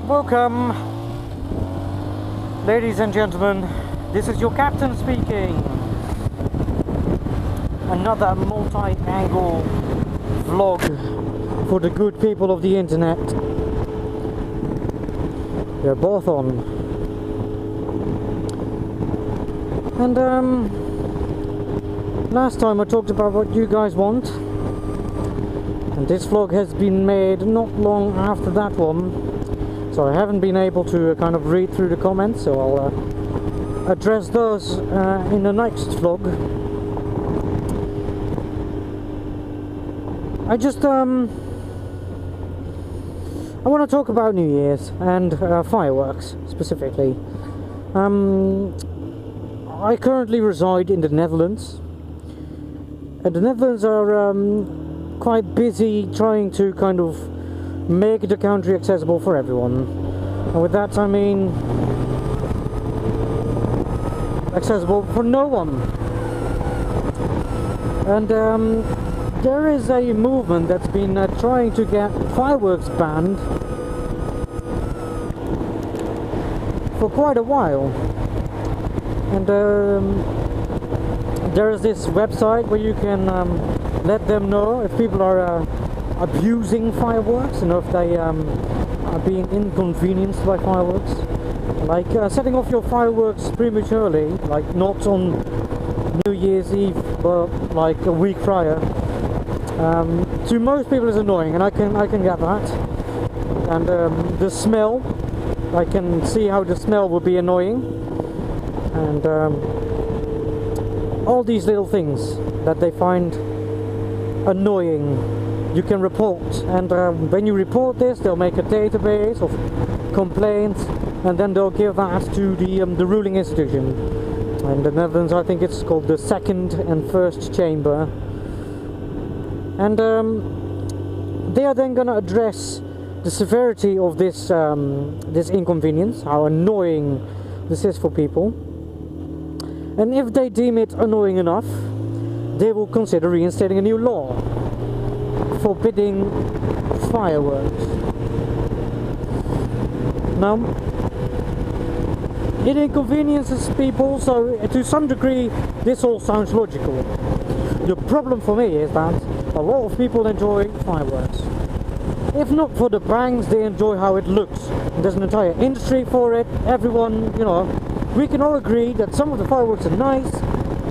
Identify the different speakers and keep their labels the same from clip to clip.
Speaker 1: Welcome, ladies and gentlemen. This is your captain speaking. Another multi-angle vlog for the good people of the internet. They're both on. And last time I talked about what you guys want, and this vlog has been made not long after that one. So I haven't been able to kind of read through the comments, so I'll address those in the next vlog. I just I want to talk about New Year's and fireworks specifically. I currently reside in the Netherlands, and the Netherlands are quite busy trying to kind of make the country accessible for everyone, and with that I mean accessible for no one. And there is a movement that's been trying to get fireworks banned for quite a while, and there is this website where you can let them know if people are abusing fireworks, and if they are being inconvenienced by fireworks, like setting off your fireworks prematurely, like not on New Year's Eve but like a week prior. To most people is annoying, and I can get that. And the smell, I can see how the smell would be annoying, and all these little things that they find annoying you can report, and when you report this, they'll make a database of complaints, and then they'll give that to the ruling institution. In the Netherlands, I think it's called the second and first chamber, and they are then going to address the severity of this this inconvenience, how annoying this is for people, and if they deem it annoying enough, they will consider reinstating a new law forbidding fireworks. Now, it inconveniences people, so to some degree this all sounds logical. The problem for me is that a lot of people enjoy fireworks. If not for the bangs, they enjoy how it looks. There's an entire industry for it. Everyone, you know, we can all agree that some of the fireworks are nice,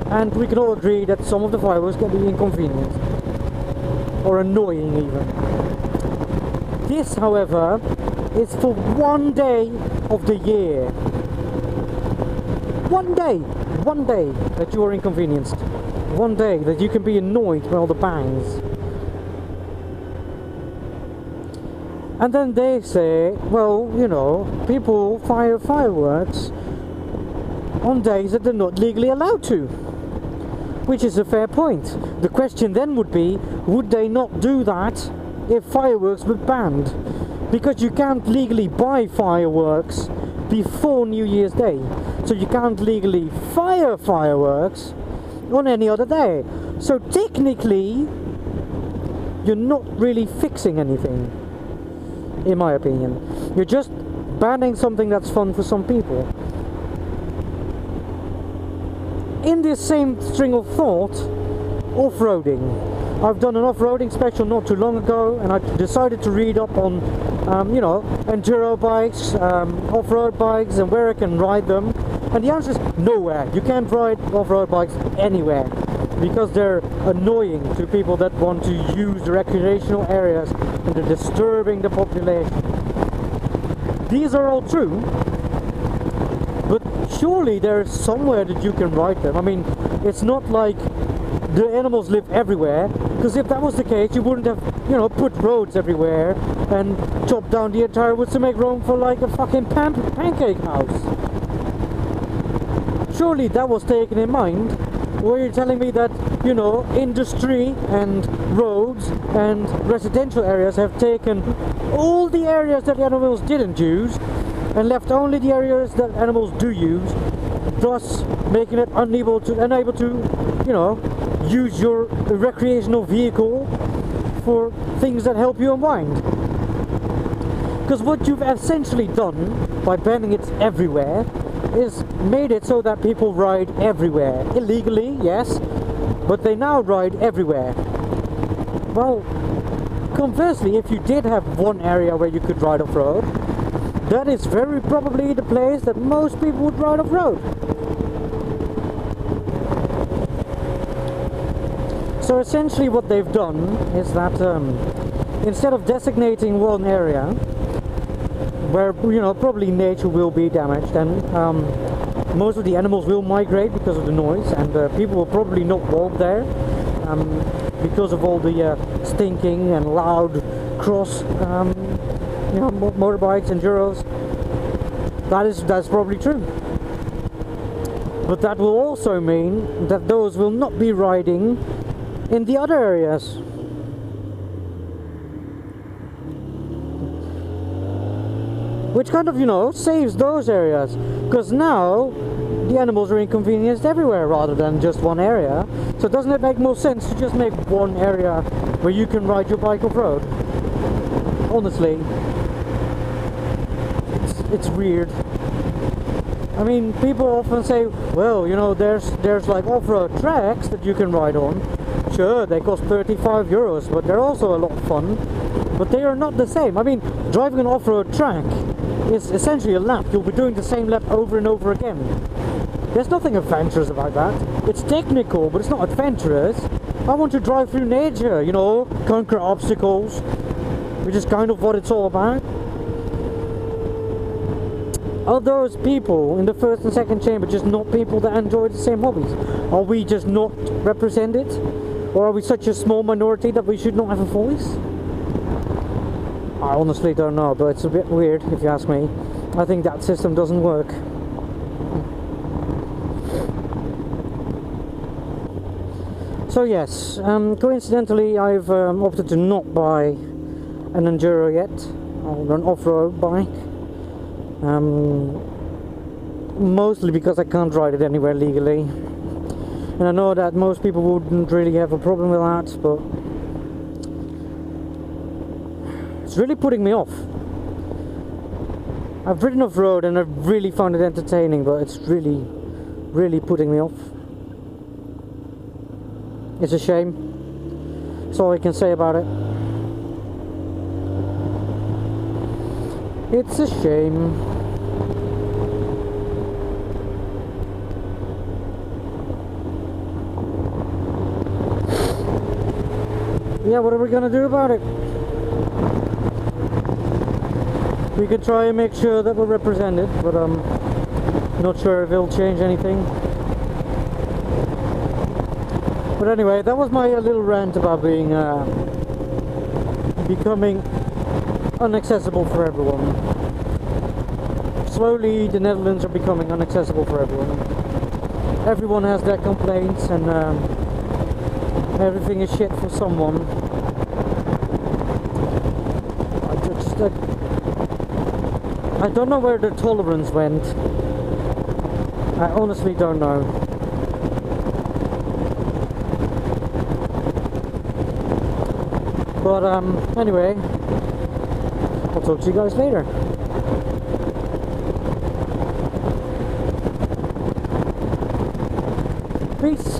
Speaker 1: and we can all agree that some of the fireworks can be inconvenient or annoying even. This, however, is for one day of the year. One day that you are inconvenienced. One day that you can be annoyed by all the bangs. And then they say, well, you know, people fire fireworks on days that they're not legally allowed to. Which is a fair point. The question then would be, would they not do that if fireworks were banned? Because you can't legally buy fireworks before New Year's Day. So you can't legally fire fireworks on any other day. So technically, you're not really fixing anything, in my opinion. You're just banning something that's fun for some people. In this same string of thought, off-roading. I've done an off-roading special not too long ago, and I decided to read up on, you know, enduro bikes, off-road bikes, and where I can ride them. And the answer is nowhere. You can't ride off-road bikes anywhere, because they're annoying to people that want to use the recreational areas, and they're disturbing the population. These are all true. But surely there's somewhere that you can ride them. I mean, it's not like the animals live everywhere, because if that was the case, you wouldn't have, you know, put roads everywhere and chopped down the entire woods to make room for like a fucking pancake house. Surely that was taken in mind. Or you're telling me that, you know, industry and roads and residential areas have taken all the areas that the animals didn't use and left only the areas that animals do use, thus making it unable to, you know, use your recreational vehicle for things that help you unwind. Because what you've essentially done by banning it everywhere is made it so that people ride everywhere. Illegally, yes, but they now ride everywhere. Well, conversely, if you did have one area where you could ride off-road, that is very probably the place that most people would ride off-road. So essentially what they've done is that instead of designating one area where, you know, probably nature will be damaged and most of the animals will migrate because of the noise, and people will probably not walk there because of all the stinking and loud cross you know, motorbikes, enduros. That's probably true. But that will also mean that those will not be riding in the other areas. Which kind of, you know, saves those areas. Because now the animals are inconvenienced everywhere rather than just one area. So doesn't it make more sense to just make one area where you can ride your bike off-road? Honestly, it's weird. I mean, people often say, well, you know, there's like off-road tracks that you can ride on. Sure, they cost 35 euros, but they're also a lot of fun. But they are not the same. I mean, driving an off-road track is essentially a lap. You'll be doing the same lap over and over again. There's nothing adventurous about that. It's technical, but it's not adventurous. I want to drive through nature, you know, conquer obstacles, which is kind of what it's all about. Are those people in the first and second chamber just not people that enjoy the same hobbies? Are we just not represented? Or are we such a small minority that we should not have a voice? I honestly don't know, but it's a bit weird if you ask me. I think that system doesn't work. So yes, coincidentally I've opted to not buy an enduro yet, or an off-road bike. Mostly because I can't ride it anywhere legally. And I know that most people wouldn't really have a problem with that, but it's really putting me off. I've ridden off-road and I've really found it entertaining, but it's really putting me off. It's a shame. That's all I can say about it. It's a shame. Yeah, what are we gonna do about it? We could try and make sure that we're represented, but I'm not sure if it'll change anything. But anyway, that was my little rant about being becoming inaccessible for everyone. Slowly, the Netherlands are becoming inaccessible for everyone. Everyone has their complaints, and everything is shit for someone. I don't know where the tolerance went. I honestly don't know. But anyway, I'll talk to you guys later. Peace.